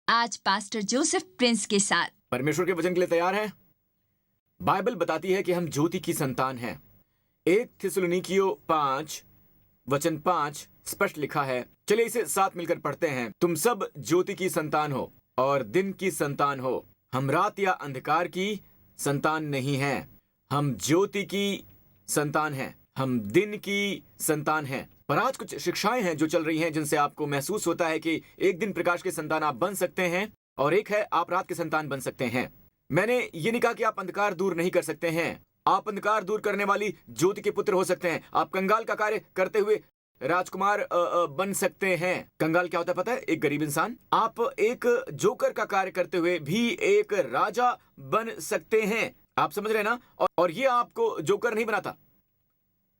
आज pastor Joseph Prince के साथ। परमेश्वर के वचन के लिए तैयार हैं? बाइबल बताती है कि हम ज्योति की संतान हैं। 1 थिस्सलुनीकियों 5 वचन 5 स्पष्ट लिखा है। चलिए इसे साथ मिलकर पढ़ते हैं। तुम सब ज्योति की संतान हो और दिन की संतान हो। हम रात या अंधकार की संतान नहीं हैं, हम ज्योति की संतान हैं, हम दिन की संतान हैं। पर आज कुछ शिक्षाएं हैं जो चल रही हैं जिनसे आपको महसूस होता है कि एक दिन प्रकाश के संतान आप बन सकते हैं और एक है आप रात के संतान बन सकते हैं। मैंने ये नहीं कहा कि आप अंधकार दूर नहीं कर सकते हैं। आप अंधकार दूर करने वाली ज्योति के पुत्र हो सकते हैं। आप कंगाल का कार्य करते हुए राजकुमार बन सकते हैं। कंगाल क्या होता है पता है? एक गरीब इंसान। आप एक जोकर का कार्य करते हुए भी एक राजा बन सकते हैं। आप समझ रहे हैं ना? और ये आपको जोकर नहीं बनाता।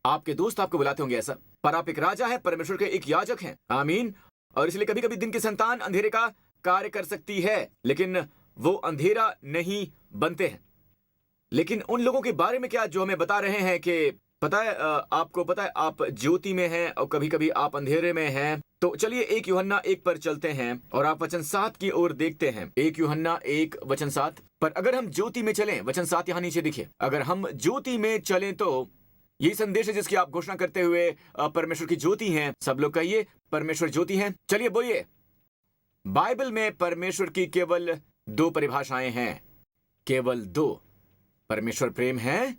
आपके दोस्त आपको बुलाते होंगे ऐसा, पर आप एक राजा हैं, परमेश्वर के एक याजक हैं। आमीन। और इसलिए कभी कभी दिन की संतान अंधेरे का कार्य कर सकती है, लेकिन वो अंधेरा नहीं बनते हैं। लेकिन उन लोगों के बारे में क्या जो हमें बता रहे हैं कि पता है, आपको पता है आप ज्योति में हैं और कभी कभी आप अंधेरे में हैं। तो चलिए 1 यूहन्ना 1 पर चलते हैं और आप वचन 7 की ओर देखते हैं। 1 यूहन्ना 1 वचन 7 पर अगर हम ज्योति में चलें, वचन 7 यहां नीचे दिखे, अगर हम ज्योति में चलें तो यही संदेश है जिसकी आप घोषणा करते हुए परमेश्वर की ज्योति हैं। सब लोग कहिए परमेश्वर ज्योति हैं। चलिए बोलिए। बाइबल में परमेश्वर की केवल 2 परिभाषाएं हैं, केवल 2। परमेश्वर प्रेम है,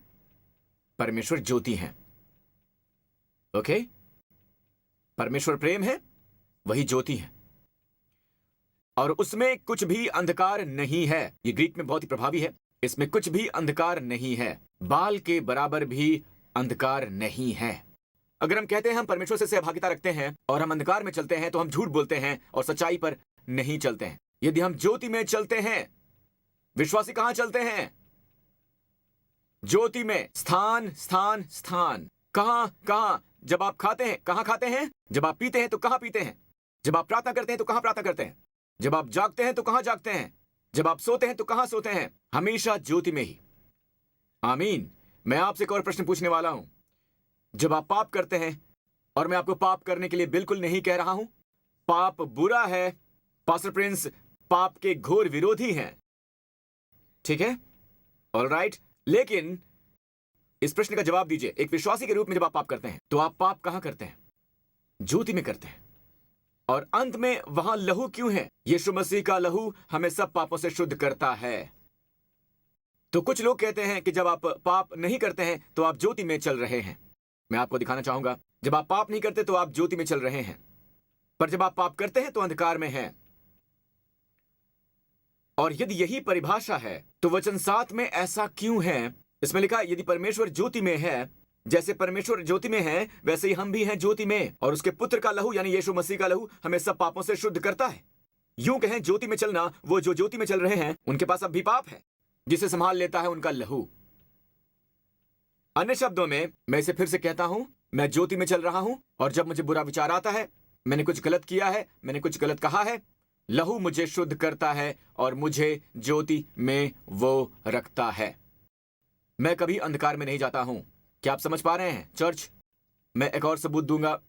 परमेश्वर ज्योति हैं। ओके, परमेश्वर प्रेम है, वही ज्योति है, और उसमें कुछ भी अंधकार नहीं है। ये ग्रीक में बहुत ही प्रभावी है। इसमें कुछ भी अंधकार नहीं है, बाल के बराबर भी अंधकार नहीं है। अगर हम कहते हैं हम परमेश्वर से सहभागिता रखते हैं और हम अंधकार में चलते हैं तो हम झूठ बोलते हैं और सच्चाई पर नहीं चलते हैं। यदि हम ज्योति में चलते हैं, विश्वासी कहां चलते हैं? ज्योति में। स्थान स्थान स्थान। कहां कहां? जब आप खाते हैं कहां खाते हैं? जब आप पीते हैं तो कहां पीते हैं? जब आप प्रार्थना करते हैं तो कहां प्रार्थना करते हैं? जब आप जागते हैं तो कहां जागते हैं? जब आप सोते हैं तो कहां सोते हैं? हमेशा ज्योति में ही। आमीन। मैं आपसे एक और प्रश्न पूछने वाला हूं। जब आप पाप करते हैं, और मैं आपको पाप करने के लिए बिल्कुल नहीं कह रहा हूं, पाप बुरा है, पास्टर प्रिंस पाप के घोर विरोधी हैं, ठीक है? ऑलराइट। लेकिन इस प्रश्न का जवाब दीजिए, एक विश्वासी के रूप में जब आप पाप करते हैं तो आप पाप कहां करते हैं? ज्योति में करते हैं। और अंत में वहां लहू क्यों है? यीशु मसीह का लहू हमें सब पापों से शुद्ध करता है। तो कुछ लोग कहते हैं कि जब आप पाप नहीं करते हैं तो आप ज्योति में चल रहे हैं। मैं आपको दिखाना चाहूंगा, जब आप पाप नहीं करते तो आप ज्योति में चल रहे हैं, पर जब आप पाप करते हैं तो अंधकार में हैं। और यदि यही परिभाषा है तो वचन 7 में ऐसा क्यों है? इसमें लिखा है यदि परमेश्वर ज्योति में है, जैसे परमेश्वर ज्योति में है वैसे ही हम भी हैं ज्योति में, और उसके पुत्र का लहू यानी यीशु मसीह का लहू हमें सब पापों से शुद्ध करता है। यूं कहें ज्योति में चलना, वो जो ज्योति में चल रहे हैं उनके पास अब भी पाप है जिसे संभाल लेता है उनका लहू। अन्य शब्दों में मैं इसे फिर से कहता हूं, मैं ज्योति में चल रहा हूं, और जब मुझे बुरा विचार आता है, मैंने कुछ गलत किया है, मैंने कुछ गलत कहा है, लहू मुझे शुद्ध करता है और मुझे ज्योति में वो रखता है। मैं कभी अंधकार में नहीं जाता हूं। क्या आप समझ पा रहे हैं चर्च? मैं एक और सबूत दूंगा।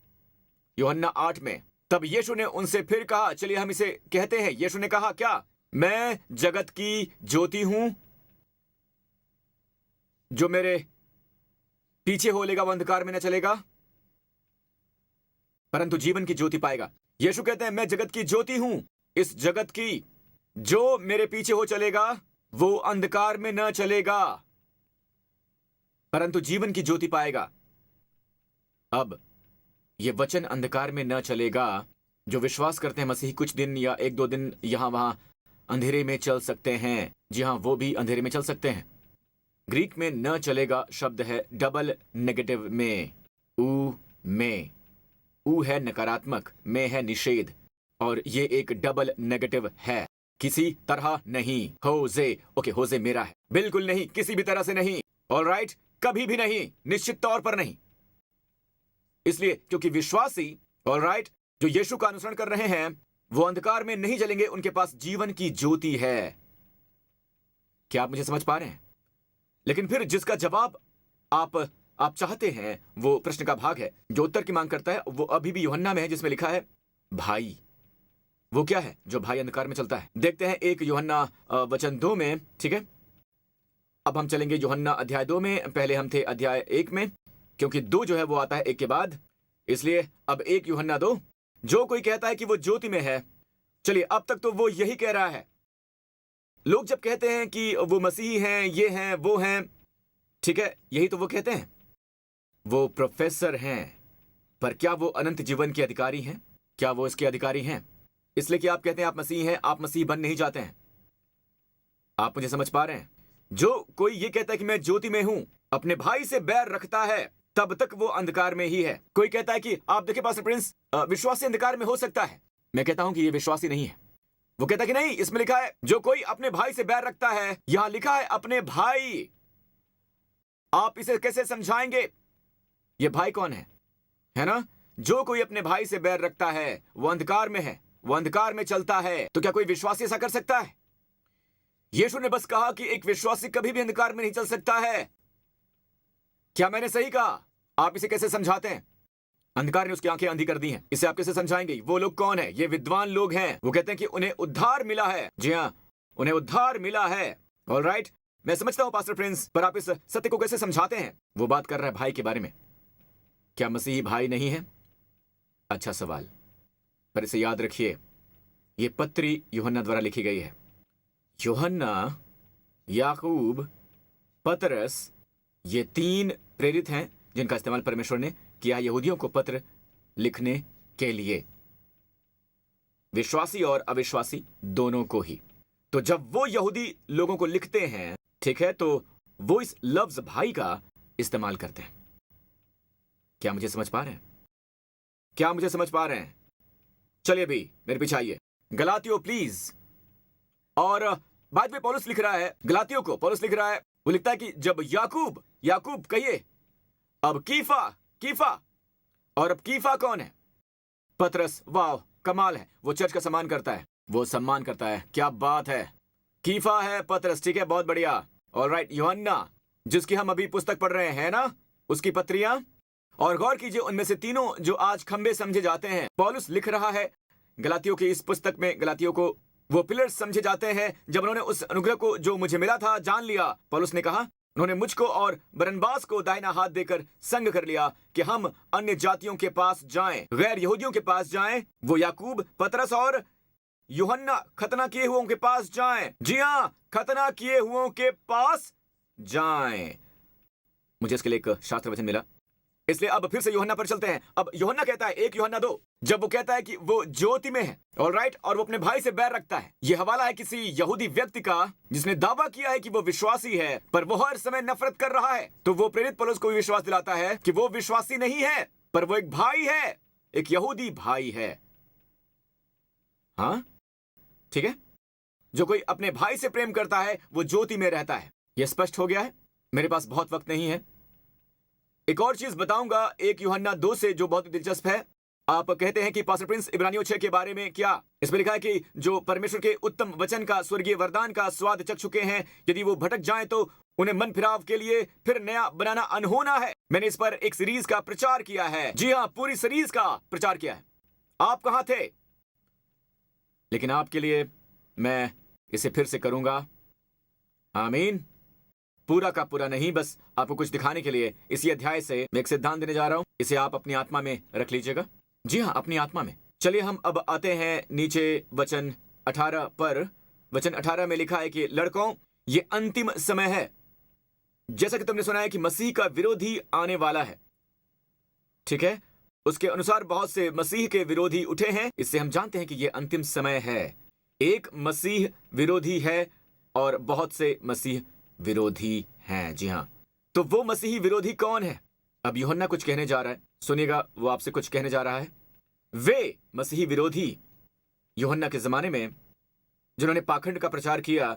यूहन्ना 8 में तब यीशु ने उनसे फिर कहा, चलिए हम इसे कहते हैं। यीशु ने कहा क्या? मैं जगत की ज्योति हूं, जो मेरे पीछे हो लेगा वो अंधकार में न चलेगा परंतु जीवन की ज्योति पाएगा। यीशु कहते हैं मैं जगत की ज्योति हूं, इस जगत की। जो मेरे पीछे हो चलेगा वो अंधकार में न चलेगा परंतु जीवन की ज्योति पाएगा। अब ये वचन अंधकार में न चलेगा, जो विश्वास करते हैं मसीह कुछ दिन या 1-2 दिन यहां वहां अंधेरे में चल सकते हैं। जी हां, वो भी अंधेरे में चल सकते हैं। ग्रीक में न चलेगा शब्द है डबल नेगेटिव में, ऊ में। ऊ है नकारात्मक, में है निषेध, और ये एक डबल नेगेटिव है। किसी तरह नहीं। होजे, ओके, होजे मेरा है, बिल्कुल नहीं, किसी भी तरह से नहीं। ऑलराइट, कभी भी नहीं, निश्चित तौर पर नहीं। इसलिए क्योंकि विश्वासी, ऑलराइट, जो यीशु का अनुसरण कर रहे हैं वो अंधकार में नहीं जलेंगे, उनके पास जीवन की ज्योति है। क्या आप मुझे समझ पा रहे हैं? लेकिन फिर जिसका जवाब आप चाहते हैं वो प्रश्न का भाग है जो उत्तर की मांग करता है। वो अभी भी यूहन्ना में है जिसमें लिखा है भाई। वो क्या है जो भाई अंधकार में चलता है? देखते हैं 1 यूहन्ना वचन 2 में, ठीक है। अब हम चलेंगे यूहन्ना अध्याय 2 में। पहले हम थे अध्याय 1 में, क्योंकि 2 जो है वो आता है 1 के बाद, इसलिए अब 1 यूहन्ना 2। जो कोई कहता है कि वो ज्योति में है, चलिए अब तक तो वो यही कह रहा है। लोग जब कहते हैं कि वो मसीही हैं, ये हैं, वो हैं, ठीक है, यही तो वो कहते हैं। वो प्रोफेसर हैं, पर क्या वो अनंत जीवन के अधिकारी हैं? क्या वो इसके अधिकारी हैं? इसलिए कि आप कहते हैं आप मसीही हैं, आप मसीह बन नहीं जाते हैं। आप मुझे समझ पा रहे हैं? जो कोई ये कहता है कि मैं ज्योति में हूं, अपने भाई से बैर रखता है, तब तक वो अंधकार में ही है। कोई कहता है कि आप देखिए पास्टर प्रिंस, विश्वासी अंधकार में हो सकता है। मैं कहता हूं कि ये विश्वासी नहीं है। वो कहता है कि नहीं, इसमें लिखा है जो कोई अपने भाई से बैर रखता है। यहां लिखा है अपने भाई। आप इसे कैसे समझाएंगे? ये भाई कौन है ना? जो कोई अपने भाई से बैर रखता है वो अंधकार में है, वो अंधकार में चलता है। तो क्या कोई विश्वासी ऐसा कर सकता है? यीशु ने बस कहा कि एक विश्वासी कभी भी अंधकार में नहीं चल सकता है। क्या मैंने सही कहा? आप इसे कैसे समझाते हैं? अंधकार ने उसकी आंखें अंधी कर दी हैं। इसे आप कैसे समझाएंगे? वो लोग कौन है? ये विद्वान लोग हैं। वो कहते हैं कि उन्हें उद्धार मिला है। जी हाँ, उन्हें उद्धार मिला है। ऑलराइट, मैं समझता हूं पास्टर प्रिंस, पर आप इस सत्य को कैसे समझाते हैं? वो बात कर रहा है भाई के बारे में। क्या मसीही भाई नहीं है? अच्छा सवाल, पर इसे याद रखिए, ये पत्री यूहन्ना द्वारा लिखी गई है। यूहन्ना, याकूब, पतरस, ये 3 प्रेरित हैं जिनका इस्तेमाल परमेश्वर ने किया यहूदियों को पत्र लिखने के लिए, विश्वासी और अविश्वासी दोनों को ही। तो जब वो यहूदी लोगों को लिखते हैं, ठीक है, तो वो इस लफ्ज भाई का इस्तेमाल करते हैं। क्या मुझे समझ पा रहे हैं? क्या मुझे समझ पा रहे हैं? चलिए भी मेरे पीछे आइए। गलातियों प्लीज। और बाद में पौलुस लिख रहा है गलातियों को। पौलुस लिख रहा है, वो लिखता है कि जब याकूब कहिए, अब कीफा, और अब कीफा कौन है? पतरस। वाह, कमाल है, वो चर्च का सम्मान करता है, वो सम्मान करता है। क्या बात है, कीफा है पतरस, ठीक है, बहुत बढ़िया। ऑलराइट, यूहन्ना जिसकी हम अभी पुस्तक पढ़ रहे हैं ना, उसकी पत्रियां, और गौर कीजिए उनमें से तीनों जो आज खंबे समझे जाते हैं, पौलुस लिख रहा है गलातियों की इस पुस्तक में। गलातियों को वो पिलर्स समझे जाते हैं। जब उन्होंने उस अनुग्रह को जो मुझे मिला था जान लिया, पौलुस ने कहा, उन्होंने मुझको और बरनबास को दाहिना हाथ देकर संग कर लिया कि हम अन्य जातियों के पास जाएं, गैर यहूदियों के पास जाएं। वो याकूब, पतरस और यूहन्ना खतना किए हुओं के पास जाएं। जी हां, खतना किए हुओं के पास जाएं। मुझे इसके लिए एक शास्त्र वचन मिला, इसलिए अब फिर से यूहन्ना पर चलते हैं। अब यूहन्ना कहता है 1 यूहन्ना 2, जब वो कहता है कि वो ज्योति में है, ऑलराइट, और वो अपने भाई से बैर रखता है। ये हवाला है किसी यहूदी व्यक्ति का जिसने दावा किया है कि वो विश्वासी है, पर वो हर समय नफरत कर रहा है। तो वो प्रेरित पौलुस को विश्वास दिलाता है कि वो विश्वासी नहीं है, पर वो एक भाई है, एक यहूदी भाई है। हाँ, ठीक है, जो कोई अपने भाई से प्रेम करता है वो ज्योति में रहता है। यह स्पष्ट हो गया है? मेरे पास बहुत वक्त नहीं है। एक और चीज बताऊंगा 1 यूहन्ना 2 से जो बहुत दिलचस्प है। आप कहते हैं कि पास्टर प्रिंस इब्रानियों 6 के बारे में क्या? इसमें लिखा है कि जो परमेश्वर के उत्तम वचन का, स्वर्गीय वरदान का स्वाद चख चुके हैं, यदि वो भटक जाएं तो उन्हें मन फिराव के लिए फिर नया बनाना अनहोना है। मैंने इस पर एक सीरीज का प्रचार किया है। जी हाँ, पूरी सीरीज का प्रचार किया है। आप कहां थे? लेकिन आपके लिए मैं इसे फिर से करूंगा। आमीन। पूरा का पूरा नहीं, बस आपको कुछ दिखाने के लिए इसी अध्याय से मैं एक सिद्धांत देने जा रहा हूं। इसे आप अपनी आत्मा में रख लीजिएगा। जी हाँ, अपनी आत्मा में। चलिए हम अब आते हैं नीचे वचन 18 पर। वचन 18 में लिखा है कि लड़कों, ये अंतिम समय है। जैसा कि तुमने सुना है कि मसीह का विरोधी आने वाला है, ठीक है, उसके अनुसार बहुत से मसीह के विरोधी उठे हैं। इससे हम जानते हैं कि यह अंतिम समय है। एक मसीह विरोधी है और बहुत से मसीह विरोधी हैं। जी हाँ, तो वो मसीही विरोधी कौन है? अब यूहन्ना कुछ कहने जा रहा है, सुनिएगा, वो आपसे कुछ कहने जा रहा है। वे मसीही विरोधी यूहन्ना के जमाने में जिन्होंने पाखंड का प्रचार किया,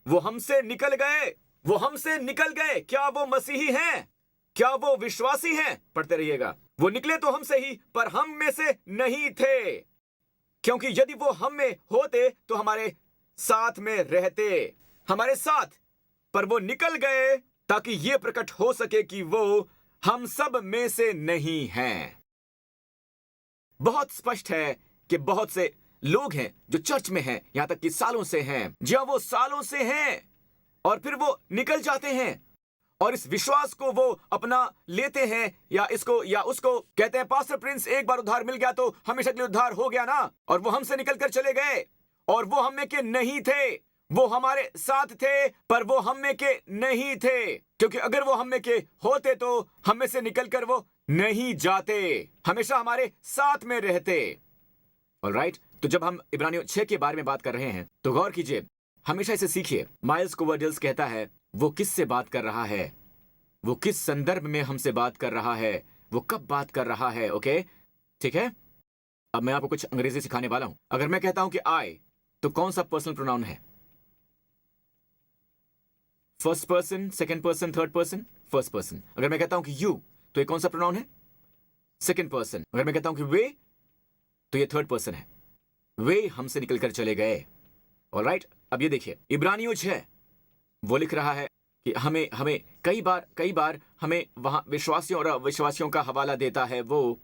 वो हमसे निकल गए, वो हमसे निकल गए। क्या वो मसीही हैं? क्या वो विश्वासी हैं? पढ़ते रहिएगा। वो निकले तो हमसे ही, पर हम में से नहीं थे, क्योंकि यदि वो हम में होते तो हमारे साथ में रहते, हमारे साथ। पर वो निकल गए ताकि ये प्रकट हो सके कि वो हम सब में से नहीं हैं। बहुत स्पष्ट है कि बहुत से लोग हैं जो चर्च में हैं, यहां तक कि सालों से हैं। जी हाँ, वो सालों से हैं और फिर वो निकल जाते हैं और इस विश्वास को वो अपना लेते हैं या इसको या उसको, कहते हैं पास्टर प्रिंस एक बार उद्धार मिल गया तो हमेशा के लिए उद्धार हो गया ना, और वो हमसे निकल कर चले गए और वो हम में के नहीं थे। वो हमारे साथ थे पर वो हम में के नहीं थे, क्योंकि अगर वो हम में के होते तो हम में से निकलकर वो नहीं जाते, हमेशा हमारे साथ में रहते। ऑलराइट, तो जब हम इब्रानियों 6 के बारे में बात कर रहे हैं तो गौर कीजिए, हमेशा इसे सीखिए। माइल्स कोवर्डिल्स कहता है वो किस से बात कर रहा है, वो किस संदर्भ में हमसे बात कर रहा है, वो कब बात कर रहा है। ओके, ठीक है। अब मैं आपको कुछ अंग्रेजी सिखाने वाला हूं। अगर मैं कहता हूं कि आई, तो कौन सा पर्सनल प्रोनाउन है? First person, second person, third person? First person. अगर मैं कहता हूं कि यू, तो ये कौन सा प्रोनाउन है? Second person. अगर मैं कहता हूं कि वे, तो ये थर्ड पर्सन है। वे हमसे निकलकर चले गए। ऑलराइट, अब ये देखिए, इब्रानियों 6 वो लिख रहा है कि हमें हमें कई बार हमें वहां विश्वासियों और अविश्वासियों का हवाला देता है। वो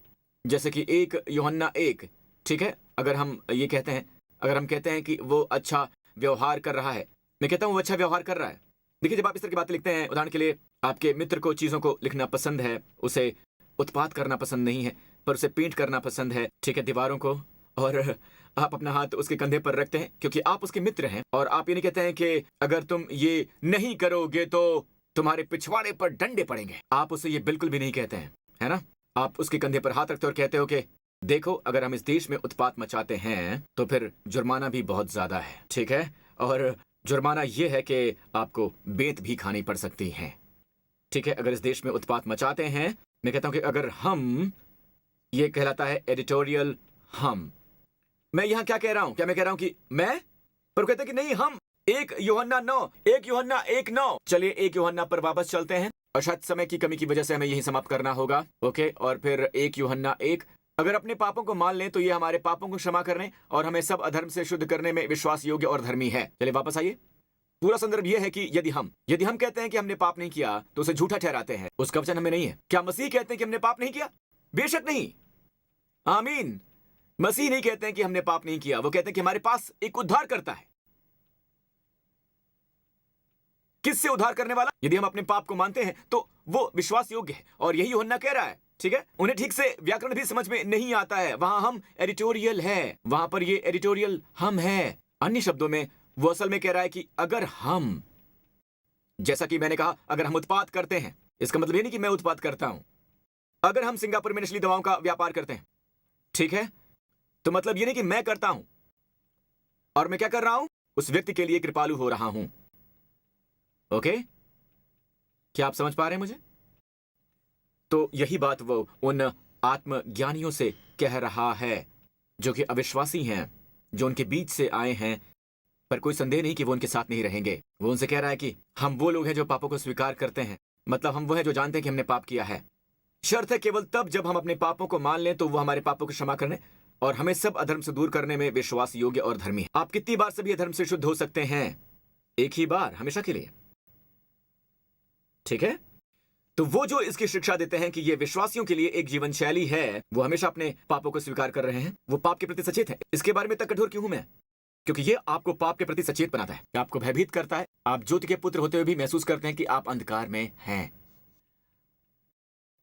जैसे कि 1 यूहन्ना 1, ठीक है। अगर हम ये कहते हैं, अगर हम कहते हैं कि वो अच्छा व्यवहार कर रहा है, मैं कहता हूं वो अच्छा व्यवहार कर रहा है। देखिए, जब आप इस तरह की बातें लिखते हैं, उदाहरण के लिए आपके मित्र को चीजों को लिखना पसंद है, उसे उत्पात करना पसंद नहीं है, पर उसे पेंट करना पसंद है, ठीक है, दीवारों को, और आप अपना हाथ उसके कंधे पर रखते हैं क्योंकि आप उसके मित्र हैं, और आप ये नहीं कहते हैं कि अगर तुम ये नहीं करोगे तो तुम्हारे पिछवाड़े पर डंडे पड़ेंगे। आप उसे ये बिल्कुल भी नहीं कहते हैं, है ना। आप उसके कंधे पर हाथ रखते हो और कहते हो कि देखो, अगर हम इस देश में उत्पात मचाते हैं तो फिर जुर्माना भी बहुत ज्यादा है, ठीक है, और जुर्माना यह है कि आपको बेंत भी खानी पड़ सकती है, ठीक है, अगर इस देश में उत्पात मचाते हैं। मैं कहता हूं कि अगर हम, ये कहलाता है एडिटोरियल हम। मैं यहां क्या कह रहा हूं? क्या मैं कह रहा हूं कि मैं, पर कहते हैं कि नहीं, हम। 1 यूहन्ना 9। चलिए 1 यूहन्ना पर वापस चलते हैं, और शायद समय की कमी की वजह से हमें यही समाप्त करना होगा। ओके, और फिर 1 यूहन्ना 1, अगर अपने पापों को मान लें तो ये हमारे पापों को क्षमा करने और हमें सब अधर्म से शुद्ध करने में विश्वास योग्य और धर्मी है। चलिए वापस आइए। पूरा संदर्भ यह है कि यदि हम कहते हैं कि हमने पाप नहीं किया तो उसे झूठा ठहराते हैं, उसका वचन हमें नहीं है। क्या मसीह कहते हैं कि हमने पाप नहीं किया? बेशक नहीं, आमीन। मसीह नहीं कहते हैं कि हमने पाप नहीं किया, वो कहते हैं कि हमारे पास एक उद्धार करता है। किससे उद्धार करने वाला? यदि हम अपने पाप को मानते हैं तो वो विश्वास योग्य है, और यही यूहन्ना कह रहा है, ठीक है। उन्हें ठीक से व्याकरण भी समझ में नहीं आता है। वहां हम एडिटोरियल है, वहां पर ये एडिटोरियल हम है। अन्य शब्दों में वो असल में कह रहा है कि अगर हम, जैसा कि मैंने कहा, अगर हम उत्पात करते हैं, इसका मतलब ये नहीं कि मैं उत्पात करता हूं। अगर हम सिंगापुर में नस्ली दवाओं का व्यापार करते हैं, ठीक है, तो मतलब ये नहीं कि मैं करता हूं और मैं क्या कर रहा हूं, उस व्यक्ति के लिए कृपालु हो रहा हूं। ओके, क्या आप समझ पा रहे हैं मुझे? तो यही बात वो उन आत्मज्ञानियों से कह रहा है जो कि अविश्वासी हैं, जो उनके बीच से आए हैं, पर कोई संदेह नहीं कि वो उनके साथ नहीं रहेंगे। वो उनसे कह रहा है कि हम वो लोग हैं जो पापों को स्वीकार करते हैं, मतलब हम वो हैं जो जानते हैं कि हमने पाप किया है। शर्त है केवल तब जब हम अपने पापों को मान लें तो वो हमारे पापों को क्षमा करने और हमें सब अधर्म से दूर करने में विश्वास योग्य और धर्मी है। आप कितनी बार सभी अधर्म से शुद्ध हो सकते हैं? एक ही बार, हमेशा के लिए, ठीक है। तो वो जो इसकी शिक्षा देते हैं कि ये विश्वासियों के लिए एक जीवन शैली है, वो हमेशा अपने पापों को स्वीकार कर रहे हैं, वो पाप के प्रति सचेत है। इसके बारे में तक कठोर क्यों हूं मैं? क्योंकि ये आपको पाप के प्रति सचेत बनाता है, आपको भयभीत करता है। आप ज्योति के पुत्र होते हुए भी महसूस करते हैं कि आप अंधकार में हैं।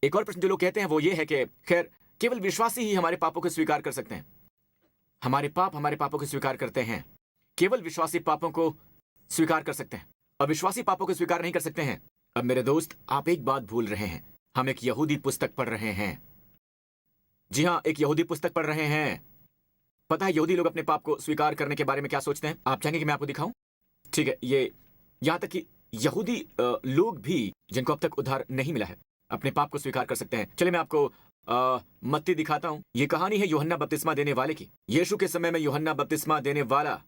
एक और प्रश्न जो लोग कहते हैं वो ये है कि खैर केवल विश्वासी ही हमारे पापों को स्वीकार कर सकते हैं। हमारे पापों को स्वीकार करते हैं, केवल विश्वासी पापों को स्वीकार कर सकते हैं, अविश्वासी पापों को स्वीकार नहीं कर सकते हैं। अब मेरे दोस्त, आप एक बात भूल रहे हैं। हम एक यहूदी पुस्तक पढ़ रहे हैं। जी हां, एक यहूदी पुस्तक पढ़ रहे हैं। पता है यहूदी लोग अपने पाप को स्वीकार करने के बारे में क्या सोचते हैं? आप चाहेंगे कि मैं आपको दिखाऊं? ठीक है, ये यहां तक कि यहूदी लोग भी जिनको अब तक उद्धार नहीं मिला है, अपने पाप को स्वीकार कर सकते हैं। चलिए मैं आपको मत्ती दिखाता हूं। ये कहानी है यूहन्ना बपतिस्मा देने वाले की। यीशु के समय में यूहन्ना बपतिस्मा देने वाला,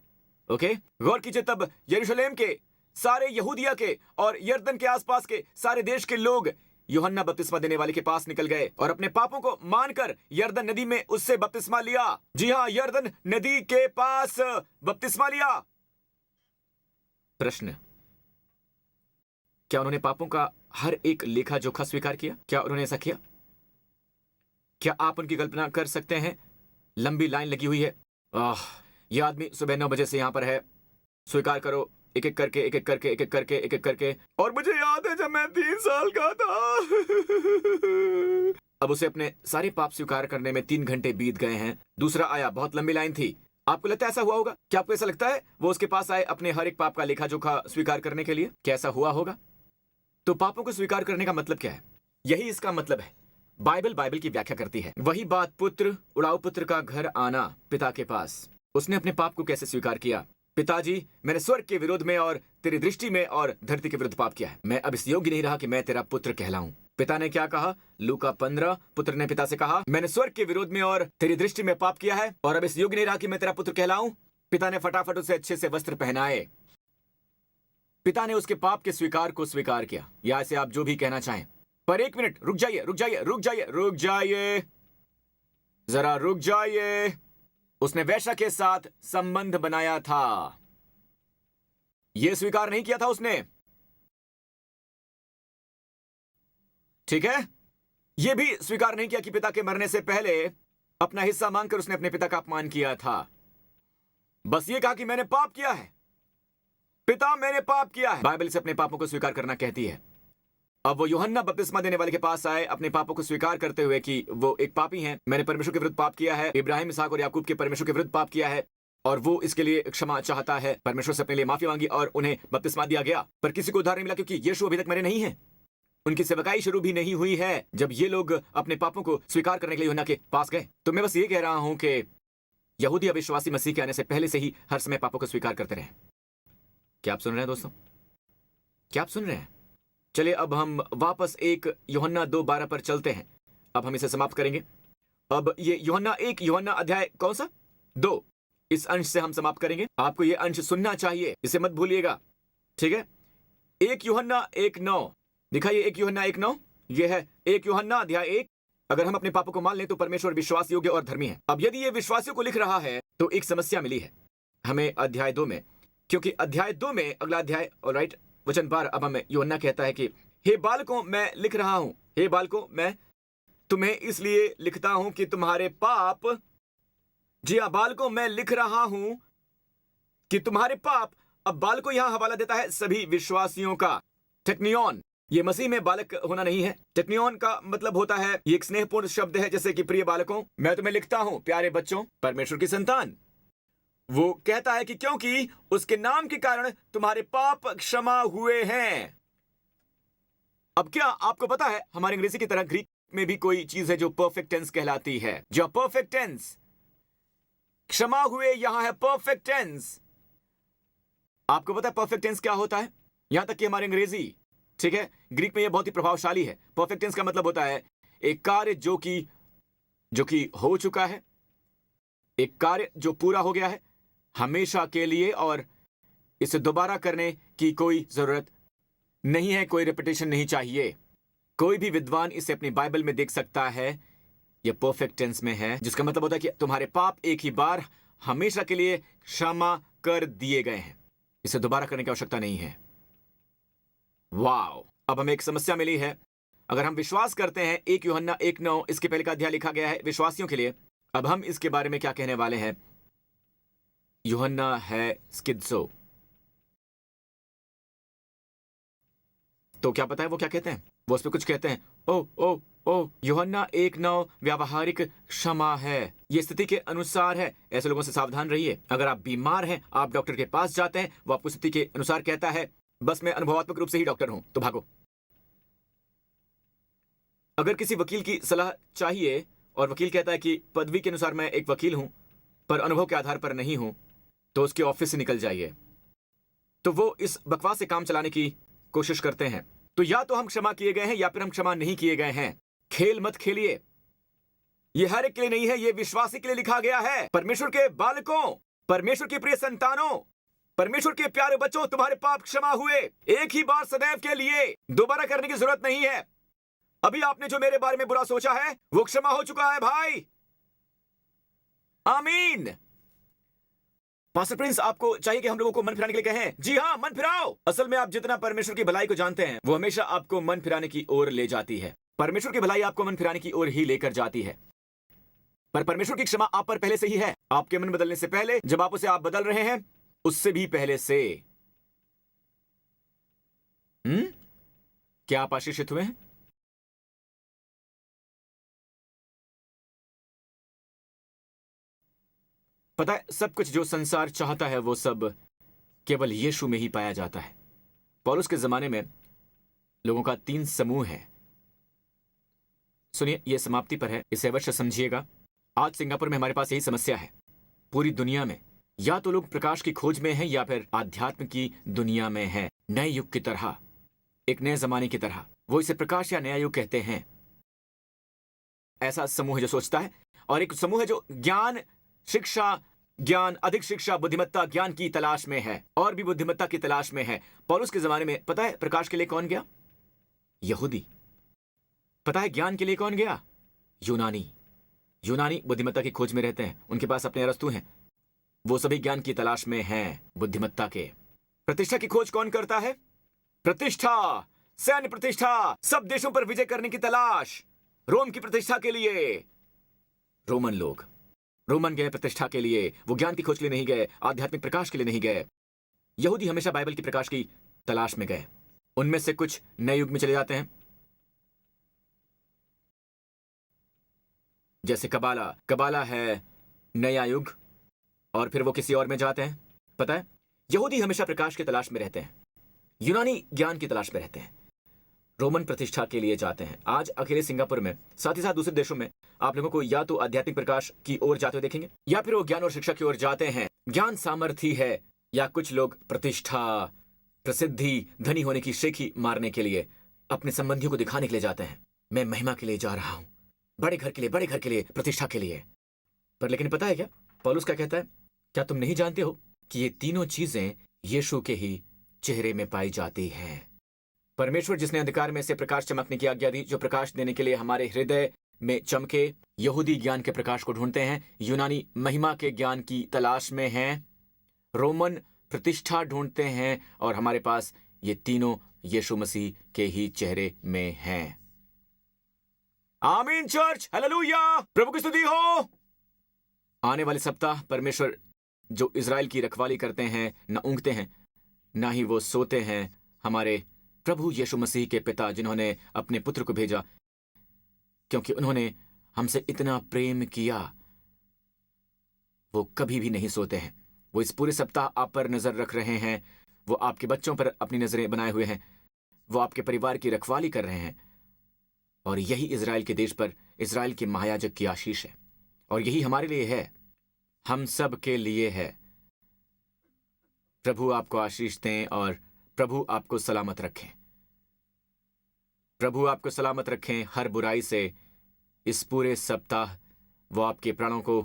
ओके, गौर कीजिए, तब यरूशलेम के सारे यहूदिया के और यरदन के आसपास के सारे देश के लोग यूहन्ना बपतिस्मा देने वाले के पास निकल गए और अपने पापों को मानकर यरदन नदी में उससे बपतिस्मा लिया। जी हां, यरदन नदी के पास बपतिस्मा लिया। प्रश्न, क्या उन्होंने पापों का हर एक लेखा जोखा स्वीकार किया? क्या उन्होंने ऐसा किया? क्या आप उनकी कल्पना कर सकते हैं? लंबी लाइन लगी हुई है, आह, यह आदमी सुबह 9 बजे से यहाँ पर है। स्वीकार करो, एक एक करके, एक एक करके, एक एक करके, एक एक करके। और मुझे याद है जब मैं 3 साल का था। अब उसे अपने सारे पाप स्वीकार करने में 3 घंटे बीत गए हैं। दूसरा आया, बहुत लंबी लाइन थी। आपको लगता है ऐसा हुआ होगा? क्या आपको ऐसा लगता है वो उसके पास आए अपने हर एक पाप का लेखा जोखा स्वीकार करने के लिए? क्या ऐसा हुआ होगा? तो पापों को स्वीकार करने का मतलब क्या है? यही इसका मतलब है। बाइबल की व्याख्या करती है। वही बात पुत्र, उड़ाऊ पुत्र का घर आना पिता के पास। उसने अपने पाप को कैसे स्वीकार किया? पिताजी, मैंने स्वर्ग के विरोध में और तेरी दृष्टि में और धरती के विरुद्ध पाप किया है। मैं अब इस योग्य नहीं रहा कि मैं तेरा पुत्र कहलाऊं। पिता ने क्या कहा? लूका 15। पुत्र ने पिता से कहा, मैंने स्वर्ग के विरोध में और तेरी दृष्टि में पाप किया है और अब इस योग्य नहीं रहा कि मैं तेरा पुत्र कहलाऊं। पिता ने फटाफट उसे अच्छे से वस्त्र पहनाए। पिता ने उसके पाप के स्वीकार को स्वीकार किया, या ऐसे आप जो भी कहना चाहें। पर एक मिनट, रुक जाइए, रुक जाइए, रुक जाइए, रुक जाइए, जरा रुक जाइए। उसने वेश्या के साथ संबंध बनाया था। यह स्वीकार नहीं किया था उसने, ठीक है? यह भी स्वीकार नहीं किया कि पिता के मरने से पहले अपना हिस्सा मांगकर उसने अपने पिता का अपमान किया था। बस ये कहा कि मैंने पाप किया है, पिता मैंने पाप किया है। बाइबल से अपने पापों को स्वीकार करना कहती है। अब वो यूहन्ना बपतिस्मा देने वाले के पास आए अपने पापों को स्वीकार करते हुए कि वो एक पापी हैं। मैंने परमेश्वर के विरुद्ध पाप किया है, इब्राहिम, इसहाक और याकूब के परमेश्वर के विरुद्ध पाप किया है, और वो इसके लिए क्षमा चाहता है। परमेश्वर से अपने लिए माफी मांगी और उन्हें बपतिस्मा दिया गया। पर किसी को उद्धार नहीं मिला क्योंकि यीशु अभी तक मरे नहीं है। उनकी सेवकाई शुरू भी नहीं हुई है जब ये लोग अपने पापों को स्वीकार करने के लिए यूहन्ना के पास गए। तो मैं बस ये कह रहा हूं कि यहूदी अविश्वासी मसीह के आने से पहले से ही हर समय पापों को स्वीकार करते रहे। क्या आप सुन रहे हैं दोस्तों? क्या आप सुन रहे हैं? चलिए अब हम वापस 1 यूहन्ना 2:12 पर चलते हैं। अब हम इसे समाप्त करेंगे। अब ये यूहन्ना 1 यूहन्ना अध्याय कौन सा? 2। इस अंश से हम समाप्त करेंगे। आपको ये अंश सुनना चाहिए, इसे मत भूलिएगा, ठीक है? 1 यूहन्ना 1:9 दिखाइए। 1 यूहन्ना 1:9 यह है 1 यूहन्ना अध्याय 1। अगर हम अपने पापों को मान लें तो परमेश्वर विश्वास योग्य और धर्मी है। अब यदि ये विश्वासियों को लिख रहा है तो एक समस्या मिली है हमें अध्याय 2 में, क्योंकि अध्याय 2 में अगला अध्याय, ऑलराइट, वचन 12। अब हमें यूहन्ना कहता है कि हे बालकों, मैं लिख रहा हूं, हे बालकों, मैं तुम्हें इसलिए लिखता हूं कि तुम्हारे पाप, जी हाँ बालकों, मैं लिख रहा हूं कि तुम्हारे पाप। अब बालकों यहां हवाला देता है सभी विश्वासियों का। टेक्नियन, ये मसीह में बालक होना नहीं है। टेक्नियन का मतलब होता है, ये एक स्नेहपूर्ण शब्द है, जैसे कि प्रिय बालकों, मैं तुम्हें लिखता हूं, प्यारे बच्चों, परमेश्वर की संतान। वो कहता है कि क्योंकि उसके नाम के कारण तुम्हारे पाप क्षमा हुए हैं। अब क्या आपको पता है, हमारे अंग्रेजी की तरह ग्रीक में भी कोई चीज है जो परफेक्ट टेंस कहलाती है। जो परफेक्ट टेंस, क्षमा हुए यहां है परफेक्ट टेंस। आपको पता है परफेक्ट टेंस क्या होता है? यहां तक कि हमारे अंग्रेजी, ठीक है, ग्रीक में यह बहुत ही प्रभावशाली है। परफेक्ट टेंस का मतलब होता है एक कार्य जो कि हो चुका है, एक कार्य जो पूरा हो गया है हमेशा के लिए, और इसे दोबारा करने की कोई जरूरत नहीं है, कोई रिपीटेशन नहीं चाहिए। कोई भी विद्वान इसे अपनी बाइबल में देख सकता है, यह परफेक्ट टेंस में है, जिसका मतलब होता है कि तुम्हारे पाप एक ही बार हमेशा के लिए क्षमा कर दिए गए हैं, इसे दोबारा करने की आवश्यकता नहीं है। वाओ! अब हमें एक समस्या मिली है। अगर हम विश्वास करते हैं 1 यूहन्ना 1:9 इसके पहले का अध्याय लिखा गया है विश्वासियों के लिए, अब हम इसके बारे में क्या कहने वाले हैं? यूहन्ना है स्किज़ो। तो क्या पता है वो क्या कहते हैं? वो उस पर कुछ कहते हैं, ओ ओ ओ यूहन्ना 1:9 व्यावहारिक क्षमा है, ये स्थिति के अनुसार है। ऐसे लोगों से सावधान रहिए। अगर आप बीमार हैं, आप डॉक्टर के पास जाते हैं, वो आपको स्थिति के अनुसार कहता है, बस मैं अनुभवात्मक रूप से ही डॉक्टर हूं, तो भागो। अगर किसी वकील की सलाह चाहिए और वकील कहता है कि पदवी के अनुसार मैं एक वकील हूं पर अनुभव के आधार पर नहीं हूं, तो उसके ऑफिस से निकल जाइए। तो वो इस बकवास से काम चलाने की कोशिश करते हैं। तो या तो हम क्षमा किए गए हैं या फिर हम क्षमा नहीं किए गए हैं। खेल मत खेलिए। यह हर एक के लिए नहीं है, यह विश्वासी के लिए लिखा गया है। परमेश्वर के बालकों, परमेश्वर की प्रिय संतानों, परमेश्वर के प्यारे बच्चों, तुम्हारे पाप क्षमा हुए एक ही बार सदैव के लिए, दोबारा करने की जरूरत नहीं है। अभी आपने जो मेरे बारे में बुरा सोचा है वो क्षमा हो चुका है भाई। आमीन। पास्टर प्रिंस, आपको चाहिए कि हम लोगों को मन फिराने के लिए कहें? जी हां, मन फिराओ। असल में आप जितना परमेश्वर की भलाई को जानते हैं वो हमेशा आपको मन फिराने की ओर ले जाती है। परमेश्वर की भलाई आपको मन फिराने की ओर ही लेकर जाती है। पर परमेश्वर की क्षमा आप पर पहले से ही है। आपके मन बदलने से पहले, जब आप बदल रहे हैं, उससे भी पहले से। क्या आप आशीषित हुए हैं? पता है, सब कुछ जो संसार चाहता है वो सब केवल यीशु में ही पाया जाता है। पौलुस के जमाने में लोगों का 3 समूह है। सुनिए, यह समाप्ति पर है, इसे अवश्य समझिएगा। आज सिंगापुर में हमारे पास यही समस्या है। पूरी दुनिया में या तो लोग प्रकाश की खोज में हैं या फिर आध्यात्म की दुनिया में हैं। नए युग की तरह, एक नए जमाने की तरह। वो इसे प्रकाश या नया युग कहते हैं। ऐसा समूह है जो सोचता है, और एक समूह है जो ज्ञान, अधिक शिक्षा, बुद्धिमत्ता, ज्ञान की तलाश में है, और भी बुद्धिमत्ता की तलाश में है। पौलुस के जमाने में पता है प्रकाश के लिए कौन गया? यहूदी। पता है ज्ञान के लिए कौन गया? यूनानी बुद्धिमत्ता की खोज में रहते हैं, उनके पास अपने अरस्तु हैं, वो सभी ज्ञान की तलाश में हैं, बुद्धिमत्ता के। प्रतिष्ठा की खोज कौन करता है? प्रतिष्ठा, सैन्य प्रतिष्ठा, सब देशों पर विजय करने की तलाश, रोम की प्रतिष्ठा के लिए। रोमन गए प्रतिष्ठा के लिए, वो ज्ञान की खोज के लिए नहीं गए, आध्यात्मिक प्रकाश के लिए नहीं गए। यहूदी हमेशा बाइबल की प्रकाश की तलाश में गए। उनमें से कुछ नए युग में चले जाते हैं, जैसे कबाला है नया युग, और फिर वो किसी और में जाते हैं। पता है, यहूदी हमेशा प्रकाश की तलाश में रहते हैं, यूनानी ज्ञान की तलाश में रहते हैं, रोमन प्रतिष्ठा के लिए जाते हैं। आज अकेले सिंगापुर में, साथ ही साथ दूसरे देशों में, आप लोगों को या तो आध्यात्मिक प्रकाश की ओर जाते हुए देखेंगे, या फिर वो ज्ञान और शिक्षा की ओर जाते हैं। ज्ञान सामर्थ्य है, या कुछ लोग प्रतिष्ठा, प्रसिद्धि, धनी होने की शेखी मारने के लिए, अपने संबंधियों को दिखाने के लिए जाते हैं। मैं महिमा के लिए जा रहा हूं, बड़े घर के लिए, प्रतिष्ठा के लिए। पर लेकिन पता है क्या पौलुस क्या कहता है? क्या तुम नहीं जानते हो कि ये तीनों चीजें यीशु के ही चेहरे में पाई जाती हैं? परमेश्वर जिसने अंधकार में से प्रकाश चमकने की आज्ञा दी, जो प्रकाश देने के लिए हमारे हृदय में चमके। यहूदी ज्ञान के प्रकाश को ढूंढते हैं, यूनानी महिमा के ज्ञान की तलाश में हैं, रोमन प्रतिष्ठा ढूंढते हैं, और हमारे पास ये तीनों यीशु मसीह के ही चेहरे में हैं। आमीन चर्च, हालेलुया, प्रभु की स्तुति हो। आने वाले सप्ताह परमेश्वर जो इजराइल की रखवाली करते हैं, न ऊँघते हैं ना ही वो सोते हैं, हमारे प्रभु यीशु मसीह के पिता, जिन्होंने अपने पुत्र को भेजा क्योंकि उन्होंने हमसे इतना प्रेम किया, वो कभी भी नहीं सोते हैं। वो इस पूरे सप्ताह आप पर नजर रख रहे हैं, वो आपके बच्चों पर अपनी नजरें बनाए हुए हैं, वो आपके परिवार की रखवाली कर रहे हैं, और यही इजराइल के देश पर इजराइल के महायाजक की आशीष है, और यही हमारे लिए है, हम सब के लिए है। प्रभु आपको आशीष दें, और प्रभु आपको सलामत रखें। प्रभु आपको सलामत रखें हर बुराई से। इस पूरे सप्ताह वो आपके प्राणों को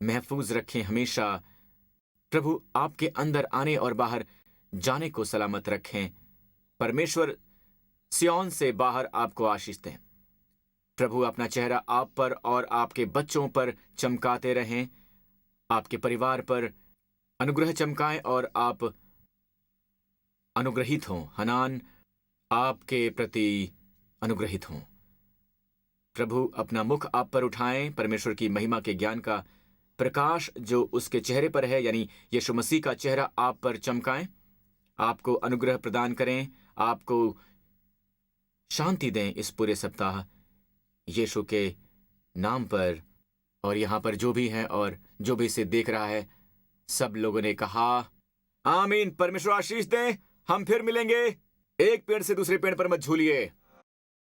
महफूज रखें हमेशा। प्रभु आपके अंदर आने और बाहर जाने को सलामत रखें। परमेश्वर सिय्योन से बाहर आपको आशीष दें। प्रभु अपना चेहरा आप पर और आपके बच्चों पर चमकाते रहें, आपके परिवार पर अनुग्रह चमकाएं, और आप अनुग्रहित हों। हनान आपके प्रति अनुग्रहित हों। प्रभु अपना मुख आप पर उठाएं, परमेश्वर की महिमा के ज्ञान का प्रकाश जो उसके चेहरे पर है, यानी यीशु मसीह का चेहरा आप पर चमकाएं, आपको अनुग्रह प्रदान करें, आपको शांति दें इस पूरे सप्ताह यीशु के नाम पर। और यहां पर जो भी है और जो भी इसे देख रहा है, सब लोगों ने कहा आमीन। परमेश्वर आशीष दें। हम फिर मिलेंगे। एक पेड़ से दूसरे पेड़ पर मत झूलिए।